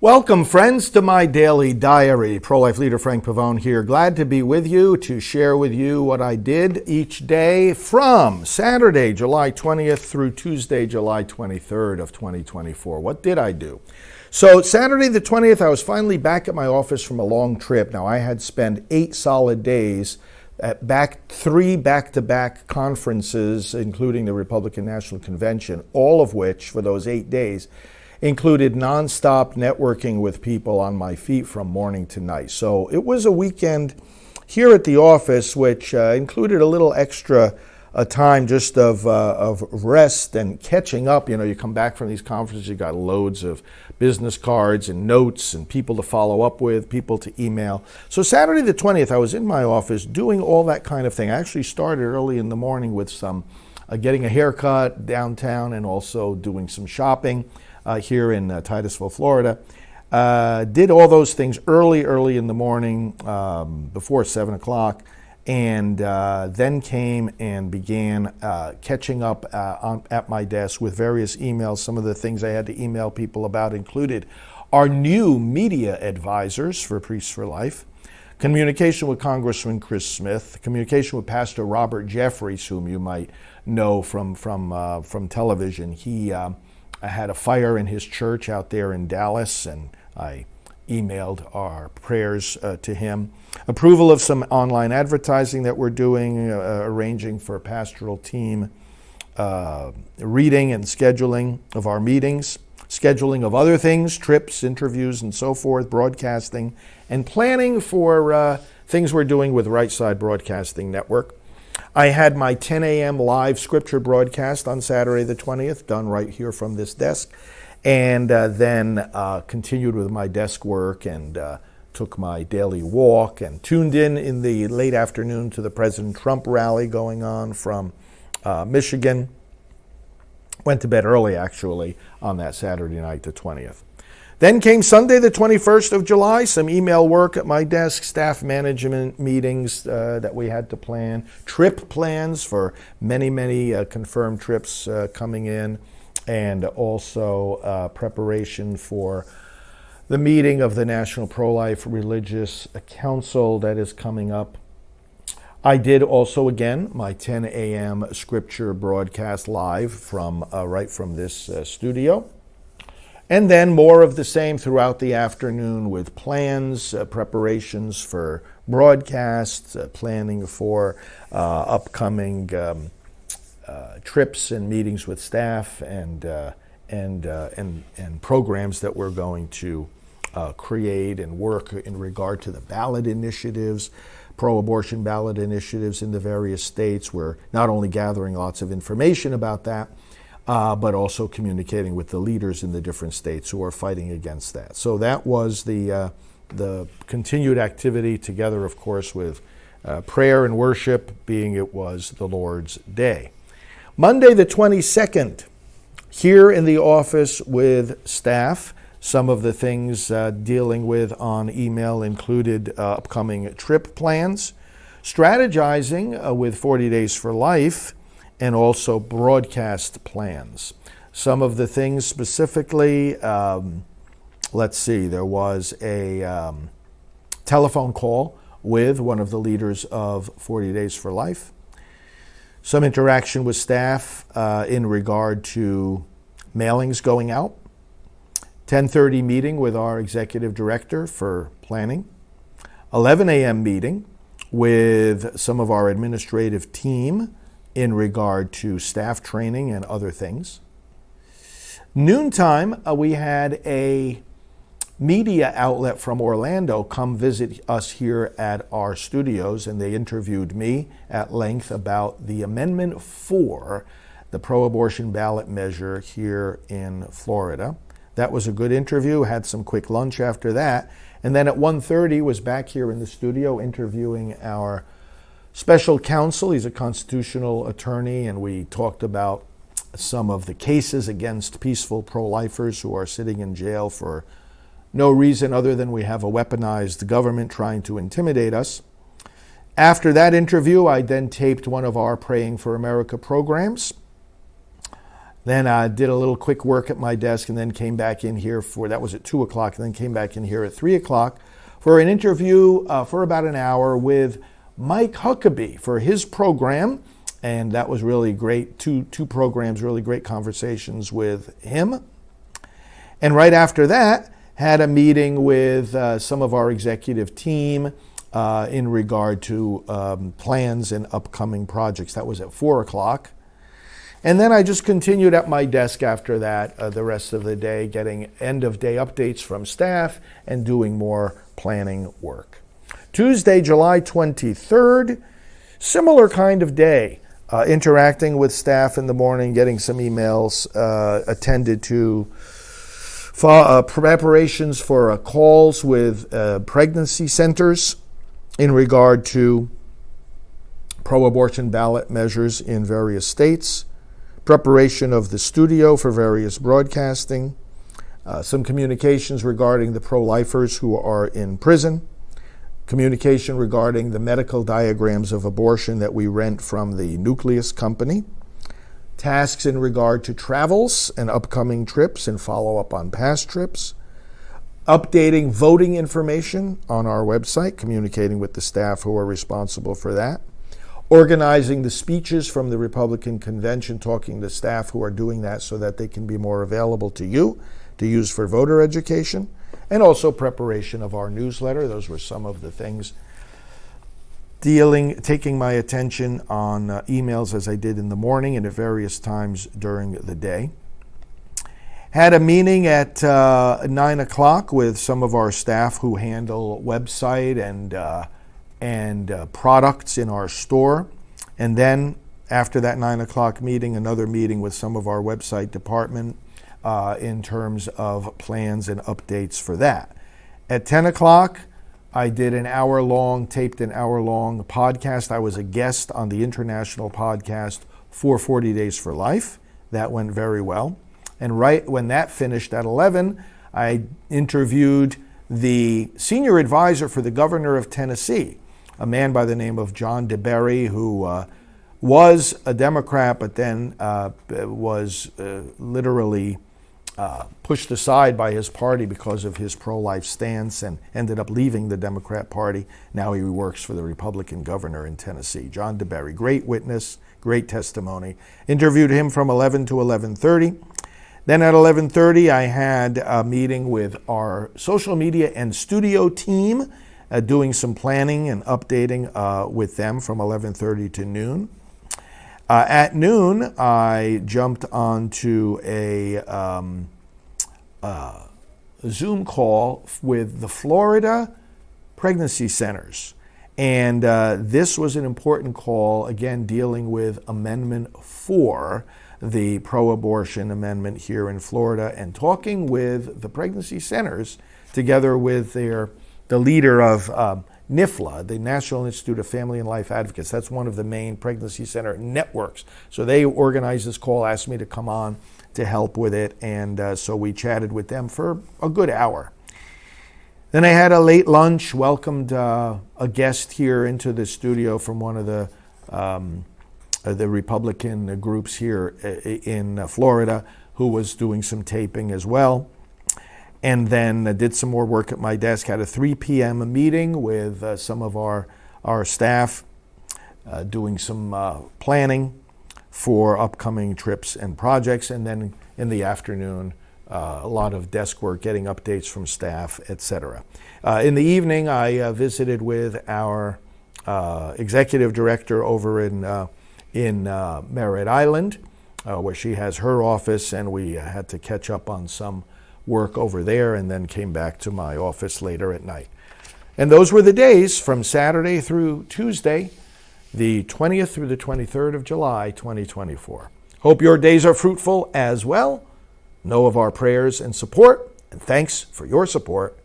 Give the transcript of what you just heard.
Welcome, friends, to my daily diary. Pro-life leader Frank Pavone here. Glad to be with you to share with you what I did each day from Saturday, July 20th through Tuesday, July 23rd of 2024. What did I do? So Saturday the 20th, I was finally back at my office from a long trip. Now, I had spent 8 solid days at three back-to-back conferences, including the Republican National Convention, all of which, for those 8 days, included nonstop networking with people on my feet from morning to night. So it was a weekend here at the office, which included a little extra time just of rest and catching up. You know, you come back from these conferences, you got loads of business cards and notes and people to follow up with, people to email. So Saturday the 20th, I was in my office doing all that kind of thing. I actually started early in the morning with some getting a haircut downtown and also doing some shopping here in Titusville, Florida. Did all those things early in the morning, before 7 o'clock, and then came and began catching up at my desk with various emails. Some of the things I had to email people about included our new media advisors for Priests for Life, communication with Congressman Chris Smith, communication with Pastor Robert Jeffries, whom you might know from television. He I had a fire in his church out there in Dallas, and I emailed our prayers to him. Approval of some online advertising that we're doing, arranging for a pastoral team, reading and scheduling of our meetings, scheduling of other things, trips, interviews, and so forth, broadcasting, and planning for things we're doing with Right Side Broadcasting Network. I had my 10 a.m. live scripture broadcast on Saturday the 20th, done right here from this desk, and then continued with my desk work and took my daily walk and tuned in the late afternoon to the President Trump rally going on from Michigan. Went to bed early, actually, on that Saturday night, the 20th. Then came Sunday, the 21st of July, some email work at my desk, staff management meetings that we had to plan, trip plans for many confirmed trips coming in, and also preparation for the meeting of the National Pro-Life Religious Council that is coming up. I did also, again, my 10 a.m. scripture broadcast live from right from this studio. And then more of the same throughout the afternoon with plans, preparations for broadcasts, planning for upcoming trips and meetings with staff and programs that we're going to create and work in regard to the ballot initiatives, pro-abortion ballot initiatives in the various states. We're not only gathering lots of information about that, but also communicating with the leaders in the different states who are fighting against that. So that was the continued activity together, of course, with prayer and worship, being it was the Lord's Day. Monday the 22nd, here in the office with staff. Some of the things dealing with on email included upcoming trip plans, strategizing with 40 Days for Life, and also broadcast plans. Some of the things specifically, let's see, there was a telephone call with one of the leaders of 40 Days for Life. Some interaction with staff in regard to mailings going out. 10:30 meeting with our executive director for planning. 11 a.m. meeting with some of our administrative team in regard to staff training and other things. Noontime, we had a media outlet from Orlando come visit us here at our studios, and they interviewed me at length about the amendment for the pro-abortion ballot measure here in Florida. That was a good interview, had some quick lunch after that, and then at 1:30 was back here in the studio interviewing our special counsel. He's a constitutional attorney, and we talked about some of the cases against peaceful pro-lifers who are sitting in jail for no reason other than we have a weaponized government trying to intimidate us. After that interview, I then taped one of our Praying for America programs. Then I did a little quick work at my desk and then came back in here that was at 2 o'clock, and then came back in here at 3 o'clock for an interview for about an hour with Mike Huckabee for his program. And that was really great. Two programs, really great conversations with him. And right after that, had a meeting with some of our executive team in regard to plans and upcoming projects. That was at 4 o'clock. And then I just continued at my desk after that the rest of the day, getting end-of-day updates from staff and doing more planning work. Tuesday, July 23rd, similar kind of day. Interacting with staff in the morning, getting some emails, attended to preparations for calls with pregnancy centers in regard to pro-abortion ballot measures in various states, preparation of the studio for various broadcasting, some communications regarding the pro-lifers who are in prison, communication regarding the medical diagrams of abortion that we rent from the Nucleus Company, tasks in regard to travels and upcoming trips and follow-up on past trips, updating voting information on our website, communicating with the staff who are responsible for that, organizing the speeches from the Republican convention, talking to staff who are doing that so that they can be more available to you to use for voter education, and also preparation of our newsletter. Those were some of the things taking my attention on emails as I did in the morning and at various times during the day. Had a meeting at 9 o'clock with some of our staff who handle website and products in our store. And then after that 9 o'clock meeting, another meeting with some of our website department in terms of plans and updates for that. At 10 o'clock, I did taped an hour-long podcast. I was a guest on the international podcast for 40 Days for Life. That went very well. And right when that finished at 11, I interviewed the senior advisor for the governor of Tennessee, a man by the name of John DeBerry, who was a Democrat, but then was literally pushed aside by his party because of his pro-life stance and ended up leaving the Democrat Party. Now he works for the Republican governor in Tennessee. John DeBerry, great witness, great testimony. Interviewed him from 11 to 11:30. Then at 11:30, I had a meeting with our social media and studio team, doing some planning and updating with them from 11:30 to noon. At noon, I jumped onto a Zoom call with the Florida pregnancy centers. And this was an important call, again, dealing with Amendment 4, the pro-abortion amendment here in Florida, and talking with the pregnancy centers together with the leader of NIFLA, the National Institute of Family and Life Advocates. That's one of the main pregnancy center networks. So they organized this call, asked me to come on to help with it, and so we chatted with them for a good hour. Then I had a late lunch, welcomed a guest here into the studio from one of the Republican groups here in Florida, who was doing some taping as well. And then did some more work at my desk, had a 3 p.m. meeting with some of our staff, doing some planning for upcoming trips and projects. And then in the afternoon, a lot of desk work, getting updates from staff, etc. In the evening, I visited with our executive director over in Merritt Island, where she has her office, and we had to catch up on some work over there, and then came back to my office later at night. And those were the days from Saturday through Tuesday, the 20th through the 23rd of July, 2024. Hope your days are fruitful as well. Know of our prayers and support, and thanks for your support